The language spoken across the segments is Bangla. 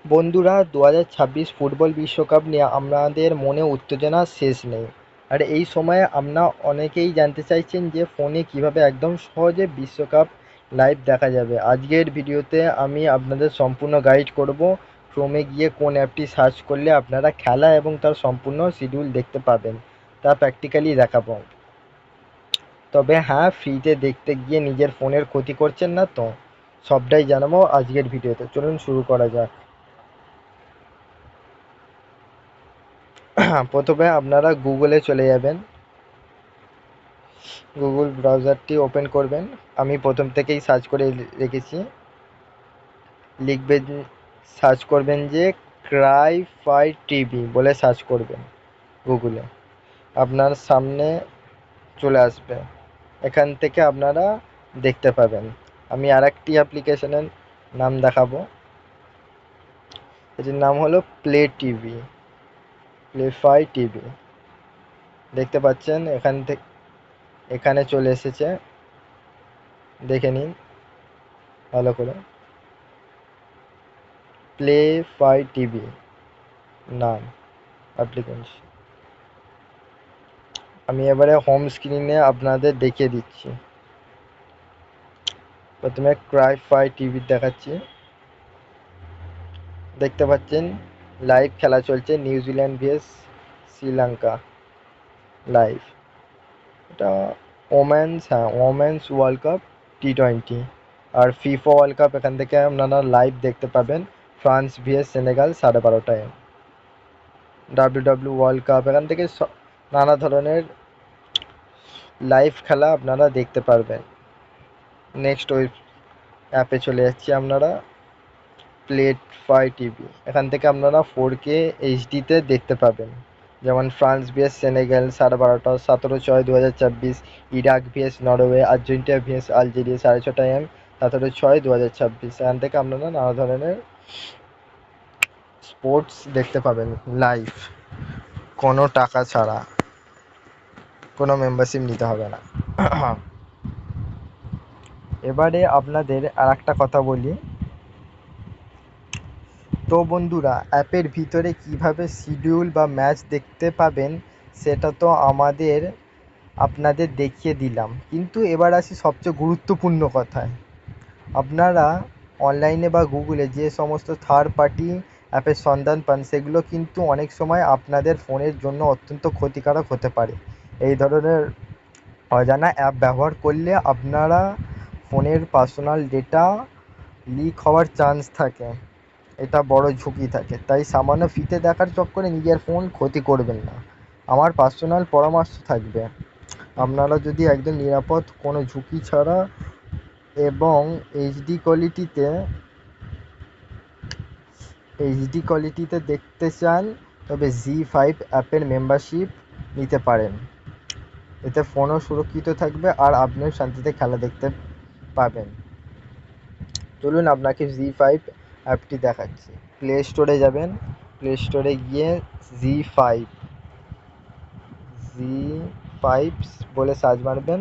বন্ধুরা, 2026 ফুটবল বিশ্বকাপ নিয়ে আমাদের মনে উত্তেজনার শেষ নেই। আর এই সময়ে আমরা অনেকেই জানতে চাইছেন যে ফোনে কিভাবে একদম সহজে বিশ্বকাপ লাইভ দেখা যাবে। আজকের ভিডিওতে আমি আপনাদের সম্পূর্ণ গাইড করব ক্রোমে গিয়ে কোন অ্যাপটি সার্চ করলে আপনারা খেলা এবং তার সম্পূর্ণ শিডিউল দেখতে পাবেন, তা প্র্যাকটিক্যালি দেখাবো। তবে হ্যাঁ, ফ্রিতে দেখতে গিয়ে নিজের ফোনের ক্ষতি করছেন না তো? সবটাই জানাবো আজকের ভিডিওতে। চলুন শুরু করা যাক। প্রথমে আপনারা গুগলে চলে যাবেন, গুগল ব্রাউজারটি ওপেন করবেন। আমি প্রথম থেকেই সার্চ করে রেখেছি। লিখবেন, সার্চ করবেন যে ক্রাইফাই টিভি বলে সার্চ করবেন গুগলে, আপনার সামনে চলে আসবে। এখান থেকে আপনারা দেখতে পাবেন। আমি আর একটি অ্যাপ্লিকেশনের নাম দেখাবো, এটির নাম হলো প্লে টিভি, প্লেফাই টিভি। দেখতে পাচ্ছেন এখানে চলে এসেছে, দেখে নিন ভালো করে। প্লে ফাই টিভি নাম অ্যাপ্লিকেশন। আমি এবারে হোম স্ক্রিনে আপনাদের দেখিয়ে দিচ্ছি। প্রথমে ক্রাইফাই টিভি দেখাচ্ছি। দেখতে পাচ্ছেন লাইভ খেলা চলছে, নিউজিল্যান্ড ভিএস শ্রীলঙ্কা লাইভ। এটা ওমেন্স ওয়ার্ল্ড কাপ T20 আর ফিফা ওয়ার্ল্ড কাপ এখান থেকে আপনারা লাইভ দেখতে পাবেন। ফ্রান্স ভিএস সেনেগাল 12:30টায়। ওয়ার্ল্ড কাপ এখান থেকে নানা ধরনের লাইভ খেলা আপনারা দেখতে পারবেন। নেক্সট ওই অ্যাপে চলে যাচ্ছি আপনারা, প্লেফাই টিভি। এখান থেকে আপনারা 4K এইচডিতে দেখতে পাবেন, যেমন France VS Senegal 12:30, 17/6/2026, Iraq VS Norway, Argentina VS Algeria 6:30 AM, 17/6/2026। এখান থেকে আপনারা নানা ধরনের স্পোর্টস দেখতে পাবেন লাইভ, কোনো টাকা ছাড়া, কোনো মেম্বারশিপ নিতে হবে না। এবারে আপনাদের আর একটা কথা বলি। তো বন্ধুরা, অ্যাপের ভিতরে কিভাবে শিডিউল বা ম্যাচ দেখতে পাবেন সেটা তো আপনাদের দেখিয়ে দিলাম, কিন্তু এবার আসি সবচেয়ে গুরুত্বপূর্ণ কথায়। আপনারা অনলাইনে বা গুগলে যে সমস্ত থার্ড পার্টি অ্যাপের সন্ধান পান, সেগুলো কিন্তু অনেক সময় আপনাদের ফোনের জন্য অত্যন্ত ক্ষতিকারক হতে পারে। এই ধরনের অজানা অ্যাপ ব্যবহার করলে আপনারা ফোনের পার্সোনাল ডেটা লিক হওয়ার চান্স থাকে, এটা বড় ঝুঁকি থাকে। তাই সামান্য ফিতে দেখার চক্করে নিজের ফোন ক্ষতি করবেন না। আমার পার্সোনাল পরামর্শ থাকবে, আপনারা যদি একদম নিরাপদ, কোনো ঝুঁকি ছাড়া এবং এইচডি কোয়ালিটিতে দেখতে চান, তবে Z5 অ্যাপের মেম্বারশিপ নিতে পারেন। এতে ফোনও সুরক্ষিত থাকবে আর আপনিও শান্তিতে খেলা দেখতে পাবেন। চলুন আপনাকে Z5 অ্যাপটি দেখাচ্ছি। প্লে স্টোরে যাবেন, প্লে স্টোরে গিয়ে Z5 বলে সার্চ মারবেন।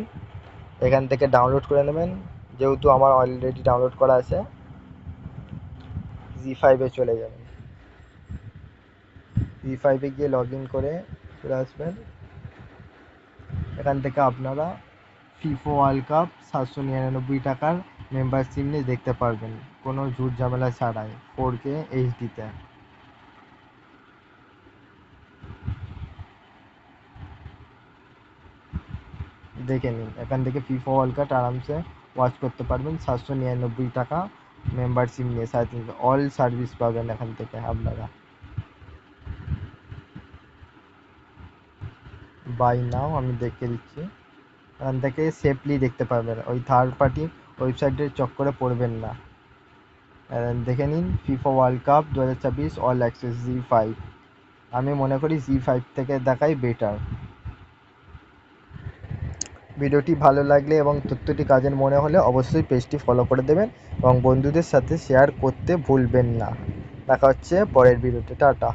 এখান থেকে ডাউনলোড করে নেবেন, যেহেতু আমার অলরেডি ডাউনলোড করা আছে। Z5-এ চলে যাবেন, Z5-এ গিয়ে লগ ইন করে চলে আসবেন। এখান থেকে আপনারা ফিফা ওয়ার্ল্ড কাপ 799 টাকার মেম্বারশিপ নিয়ে দেখতে পারবেন, কোনো ঝুট ঝামেলা ছাড়াই 4K এইচডিতে। দেখে নিন, এখান থেকে ফিফা ওয়ার্ল্ড কাপ আরামসে ওয়াচ করতে পারবেন 799 টাকা মেম্বারশিপ নিয়ে। 350 অল সার্ভিস পাবেন এখান থেকে আপনারা। বাই নাও আমি দেখে দিচ্ছি। এখান থেকে সেফলি দেখতে পারবেন, ওই থার্ড পার্টি ওয়েবসাইটের চক্করে পড়বেন না। দেখে নিন, FIFA world cup 2026 all access Z5। আমি মনে করি Z5 থেকে দেখাই বেটার। ভিডিওটি ভালো লাগলে এবং তথ্যটি কাজের মনে হলে অবশ্যই পেজটি ফলো করে দেবেন এবং বন্ধুদের সাথে শেয়ার করতে ভুলবেন না। দেখা হচ্ছে পরের ভিডিওতে। টাটা।